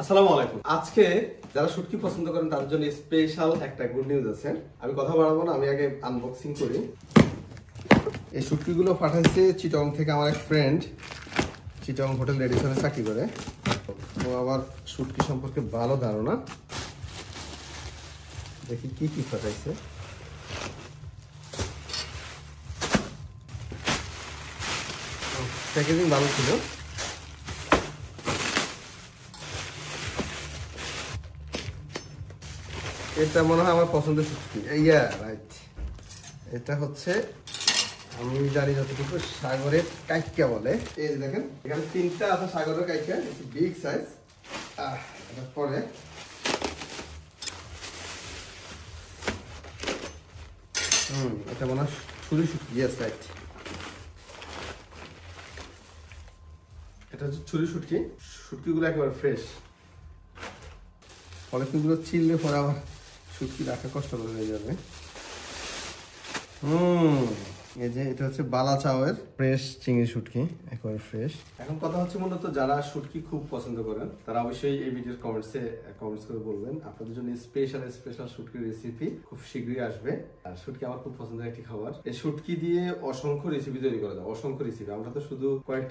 আসসালামু আলাইকুম। আজকে যারা শুটকি পছন্দ করেন তাদের জন্য স্পেশাল একটা গুড নিউজ আছে। আমি কথা বাড়াবো না, আমি আগে আনবক্সিং করি। এই শুটকিগুলো পাঠাইছে চিটং থেকে আমার এক ফ্রেন্ড, চিটং হোটেল রেডিসনে চাকরি করে। তো আবার শুটকি সম্পর্কে ভালো ধারণা। দেখি কি কি পাঠাইছে। প্যাকেজিং ভালো ছিল। এটা মনে হয় আমার পছন্দের শুটকি। রাইট, এটা হচ্ছে আমি জানি যতটুকু সাগরের কাইকা বলে। এই যে দেখেন এখানে তিনটা আছে সাগরের কাইকা, বিগ সাইজ। এটার পরে এটা মনে হয় ছুরি শুটকি। ইয়েস রাইট, এটা হচ্ছে ছুরি শুটকি। শুটকিগুলো একেবারে ফ্রেশ, পলিথিনগুলো চিনলে পরে আমার শুটকি রাখা কষ্ট হয়ে যাবে। এই যে এটা হচ্ছে বালাচাওয়ের ফ্রেশ চিংড়ি শুটকি, একেবারে ফ্রেশ। এখন কথা হচ্ছে মূলত যারা শুটকি খুব পছন্দ করেন তারা অবশ্যই এই ভিডিওর কমেন্টস করে বলবেন। আপনাদের জন্য স্পেশাল শুটকির রেসিপি খুব শীঘ্রই আসবে। আর শুটকি আমার খুব পছন্দের একটি খাবার। এই শুটকি দিয়ে অসংখ্য রেসিপি তৈরি করা যায়, অসংখ্য রেসিপি। আমরা তো শুধু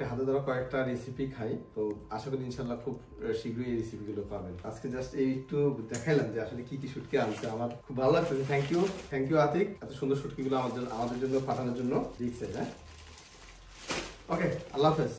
হাতে ধরা কয়েকটা রেসিপি খাই, তো আশা করি ইনশাল্লাহ খুব শীঘ্রই এই রেসিপিগুলো পাবেন। আজকে জাস্ট এই একটু দেখাইলাম যে আসলে কি কি শুটকি আনছে, আমার খুব ভালো লাগছে। থ্যাংক ইউ আতিক, এত সুন্দর শুটকিগুলো আমাদের জন্য পাঠানোর জন্য। ঠিক আছে, হ্যাঁ, ওকে, আল্লাহ হাফেজ।